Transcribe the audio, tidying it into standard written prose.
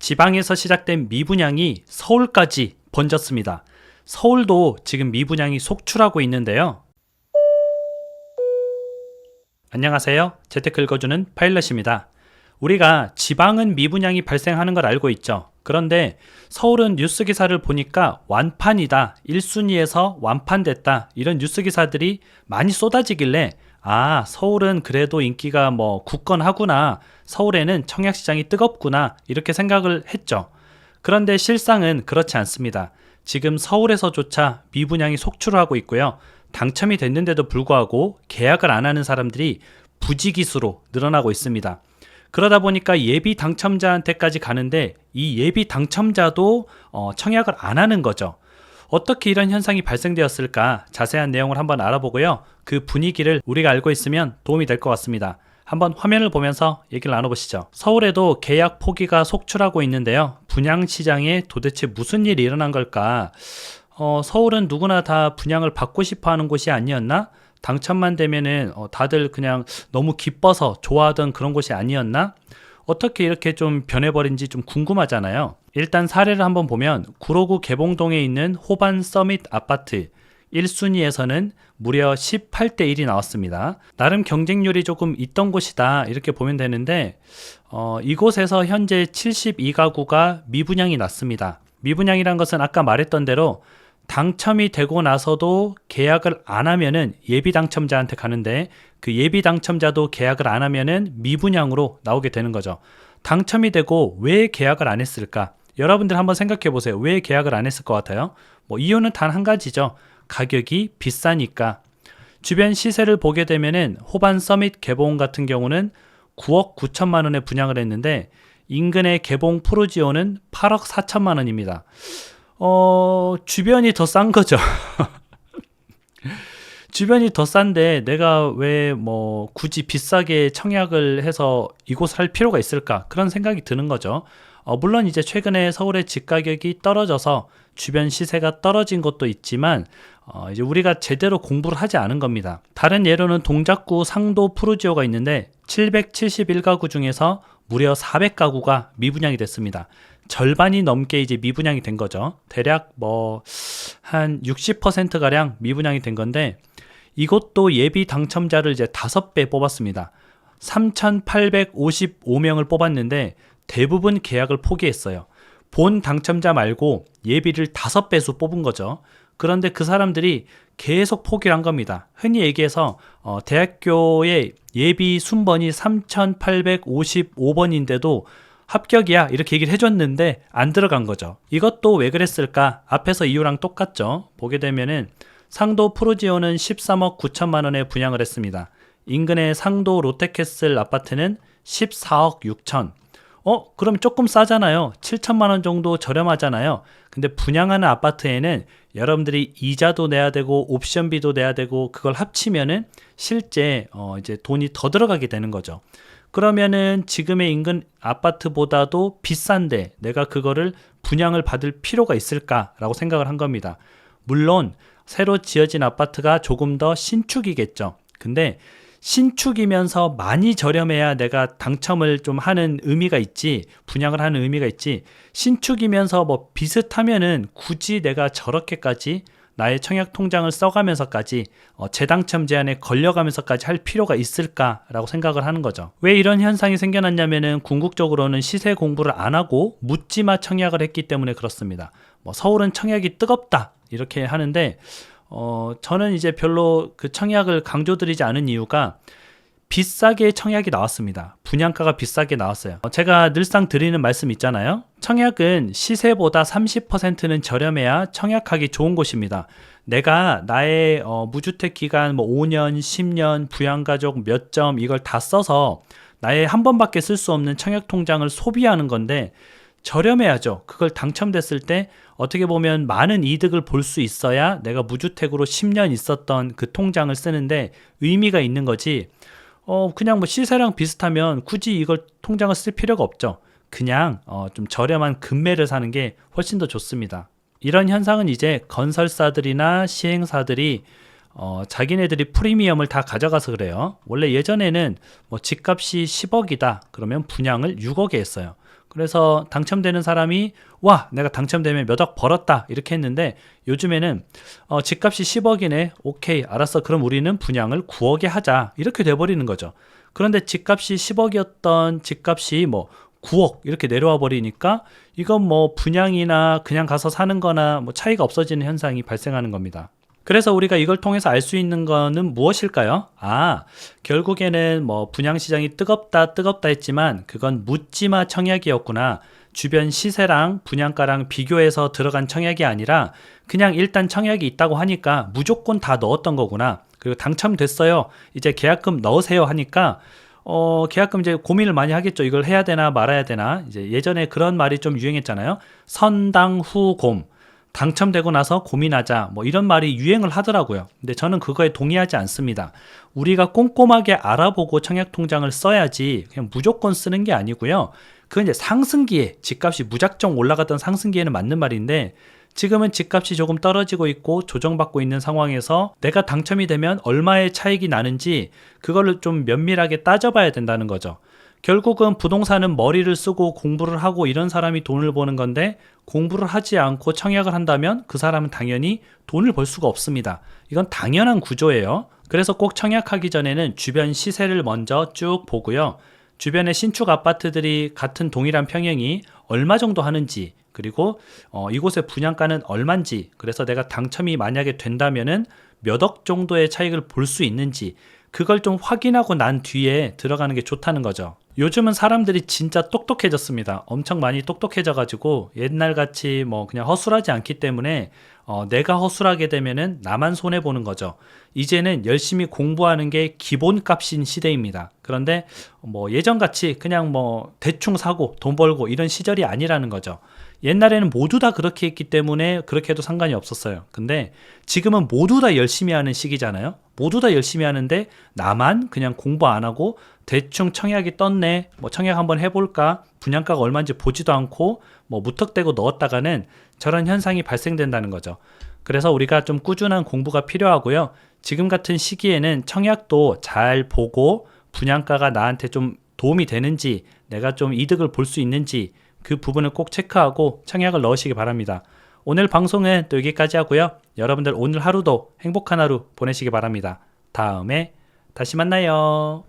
지방에서 시작된 미분양이 서울까지 번졌습니다. 서울도 지금 미분양이 속출하고 있는데요. 안녕하세요. 재테크 읽어주는 파일럿입니다. 우리가 지방은 미분양이 발생하는 걸 알고 있죠. 그런데 서울은 뉴스 기사를 보니까 완판이다, 1순위에서 완판됐다, 이런 뉴스 기사들이 많이 쏟아지길래 서울은 그래도 인기가 굳건하구나, 서울에는 청약시장이 뜨겁구나, 이렇게 생각을 했죠. 그런데 실상은 그렇지 않습니다. 지금 서울에서조차 미분양이 속출하고 있고요. 당첨이 됐는데도 불구하고 계약을 안 하는 사람들이 부지기수로 늘어나고 있습니다. 그러다 보니까 예비 당첨자한테까지 가는데 이 예비 당첨자도 청약을 안 하는 거죠. 어떻게 이런 현상이 발생되었을까? 자세한 내용을 한번 알아보고요. 그 분위기를 우리가 알고 있으면 도움이 될 것 같습니다. 한번 화면을 보면서 얘기를 나눠보시죠. 서울에도 계약 포기가 속출하고 있는데요. 분양시장에 도대체 무슨 일이 일어난 걸까? 서울은 누구나 다 분양을 받고 싶어 하는 곳이 아니었나? 당첨만 되면은 다들 그냥 너무 기뻐서 좋아하던 그런 곳이 아니었나? 어떻게 이렇게 좀 변해버린지 좀 궁금하잖아요. 일단 사례를 한번 보면 구로구 개봉동에 있는 호반 서밋 아파트 1순위에서는 무려 18대 1이 나왔습니다. 나름 경쟁률이 조금 있던 곳이다, 이렇게 보면 되는데 이곳에서 현재 72가구가 미분양이 났습니다. 미분양이란 것은 아까 말했던 대로 당첨이 되고 나서도 계약을 안 하면은 예비 당첨자한테 가는데, 그 예비 당첨자도 계약을 안 하면은 미분양으로 나오게 되는 거죠. 당첨이 되고 왜 계약을 안 했을까? 여러분들 한번 생각해 보세요. 왜 계약을 안 했을 것 같아요? 이유는 단 한 가지죠. 가격이 비싸니까. 주변 시세를 보게 되면은 호반 서밋 개봉 같은 경우는 9억 9천만 원에 분양을 했는데 인근의 개봉 프루지오는 8억 4천만 원입니다. 주변이 더 싼 거죠. 주변이 더 싼데 내가 왜 굳이 비싸게 청약을 해서 이곳을 할 필요가 있을까? 그런 생각이 드는 거죠. 물론 이제 최근에 서울의 집 가격이 떨어져서 주변 시세가 떨어진 것도 있지만 이제 우리가 제대로 공부를 하지 않은 겁니다. 다른 예로는 동작구 상도 프루지오가 있는데 771가구 중에서 무려 400가구가 미분양이 됐습니다. 절반이 넘게 이제 미분양이 된 거죠. 대략 한 60%가량 미분양이 된 건데, 이것도 예비 당첨자를 이제 5배 뽑았습니다. 3,855명을 뽑았는데 대부분 계약을 포기했어요. 본 당첨자 말고 예비를 5배수 뽑은 거죠. 그런데 그 사람들이 계속 포기를 한 겁니다. 흔히 얘기해서 대학교의 예비 순번이 3,855번인데도 합격이야, 이렇게 얘기를 해줬는데 안 들어간 거죠. 이것도 왜 그랬을까? 앞에서 이유랑 똑같죠. 보게 되면은 상도 프루지오는 13억 9천만 원에 분양을 했습니다. 인근의 상도 롯데캐슬 아파트는 14억 6천. 그럼 조금 싸잖아요. 7천만 원 정도 저렴하잖아요. 근데 분양하는 아파트에는 여러분들이 이자도 내야 되고 옵션비도 내야 되고, 그걸 합치면은 실제 이제 돈이 더 들어가게 되는 거죠. 그러면은 지금의 인근 아파트보다도 비싼데 내가 그거를 분양을 받을 필요가 있을까라고 생각을 한 겁니다. 물론 새로 지어진 아파트가 조금 더 신축이겠죠. 근데 신축이면서 많이 저렴해야 내가 당첨을 좀 하는 의미가 있지, 분양을 하는 의미가 있지, 신축이면서 비슷하면은 굳이 내가 저렇게까지 나의 청약 통장을 써가면서까지 재당첨 제한에 걸려가면서까지 할 필요가 있을까라고 생각을 하는 거죠. 왜 이런 현상이 생겨났냐면은 궁극적으로는 시세 공부를 안 하고 묻지마 청약을 했기 때문에 그렇습니다. 서울은 청약이 뜨겁다, 이렇게 하는데 저는 이제 별로 그 청약을 강조드리지 않은 이유가 비싸게 청약이 나왔습니다. 분양가가 비싸게 나왔어요. 제가 늘상 드리는 말씀 있잖아요. 청약은 시세보다 30%는 저렴해야 청약하기 좋은 곳입니다. 내가 나의 무주택 기간 5년, 10년, 부양가족 몇 점 이걸 다 써서 나의 한 번밖에 쓸 수 없는 청약 통장을 소비하는 건데 저렴해야죠. 그걸 당첨됐을 때 어떻게 보면 많은 이득을 볼 수 있어야 내가 무주택으로 10년 있었던 그 통장을 쓰는데 의미가 있는 거지. 그냥 시세랑 비슷하면 굳이 이걸 통장을 쓸 필요가 없죠. 그냥 좀 저렴한 금매를 사는 게 훨씬 더 좋습니다. 이런 현상은 이제 건설사들이나 시행사들이 자기네들이 프리미엄을 다 가져가서 그래요. 원래 예전에는 집값이 10억이다 그러면 분양을 6억에 했어요. 그래서 당첨되는 사람이 와, 내가 당첨되면 몇 억 벌었다 이렇게 했는데, 요즘에는 집값이 10억이네, 오케이 알았어, 그럼 우리는 분양을 9억에 하자 이렇게 돼버리는 거죠. 그런데 집값이 10억이었던 집값이 뭐 9억 이렇게 내려와 버리니까 이건 뭐 분양이나 그냥 가서 사는 거나 뭐 차이가 없어지는 현상이 발생하는 겁니다. 그래서 우리가 이걸 통해서 알 수 있는 거는 무엇일까요? 결국에는 뭐 분양시장이 뜨겁다 했지만 그건 묻지마 청약이었구나. 주변 시세랑 분양가랑 비교해서 들어간 청약이 아니라 그냥 일단 청약이 있다고 하니까 무조건 다 넣었던 거구나. 그리고 당첨됐어요, 이제 계약금 넣으세요 하니까 계약금 이제 고민을 많이 하겠죠. 이걸 해야 되나 말아야 되나. 이제 예전에 그런 말이 좀 유행했잖아요. 선당후곰. 당첨되고 나서 고민하자, 뭐 이런 말이 유행을 하더라고요. 근데 저는 그거에 동의하지 않습니다. 우리가 꼼꼼하게 알아보고 청약 통장을 써야지 그냥 무조건 쓰는 게 아니고요. 그건 이제 상승기에, 집값이 무작정 올라갔던 상승기에는 맞는 말인데, 지금은 집값이 조금 떨어지고 있고 조정받고 있는 상황에서 내가 당첨이 되면 얼마의 차익이 나는지 그거를 좀 면밀하게 따져봐야 된다는 거죠. 결국은 부동산은 머리를 쓰고 공부를 하고 이런 사람이 돈을 버는 건데, 공부를 하지 않고 청약을 한다면 그 사람은 당연히 돈을 벌 수가 없습니다. 이건 당연한 구조예요. 그래서 꼭 청약하기 전에는 주변 시세를 먼저 쭉 보고요. 주변의 신축 아파트들이 같은 동일한 평형이 얼마 정도 하는지, 그리고 이곳의 분양가는 얼만지, 그래서 내가 당첨이 만약에 된다면은 몇 억 정도의 차익을 볼 수 있는지, 그걸 좀 확인하고 난 뒤에 들어가는 게 좋다는 거죠. 요즘은 사람들이 진짜 똑똑해졌습니다. 엄청 많이 똑똑해져가지고 옛날같이 뭐 그냥 허술하지 않기 때문에 내가 허술하게 되면은 나만 손해보는 거죠. 이제는 열심히 공부하는 게 기본값인 시대입니다. 그런데 뭐 예전같이 그냥 뭐 대충 사고 돈 벌고 이런 시절이 아니라는 거죠. 옛날에는 모두 다 그렇게 했기 때문에 그렇게 해도 상관이 없었어요. 근데 지금은 모두 다 열심히 하는 시기잖아요. 모두 다 열심히 하는데 나만 그냥 공부 안 하고 대충 청약이 떴네, 뭐 청약 한번 해볼까, 분양가가 얼마인지 보지도 않고 뭐 무턱대고 넣었다가는 저런 현상이 발생된다는 거죠. 그래서 우리가 좀 꾸준한 공부가 필요하고요. 지금 같은 시기에는 청약도 잘 보고 분양가가 나한테 좀 도움이 되는지, 내가 좀 이득을 볼 수 있는지 그 부분을 꼭 체크하고 청약을 넣으시기 바랍니다. 오늘 방송은 또 여기까지 하고요. 여러분들 오늘 하루도 행복한 하루 보내시기 바랍니다. 다음에 다시 만나요.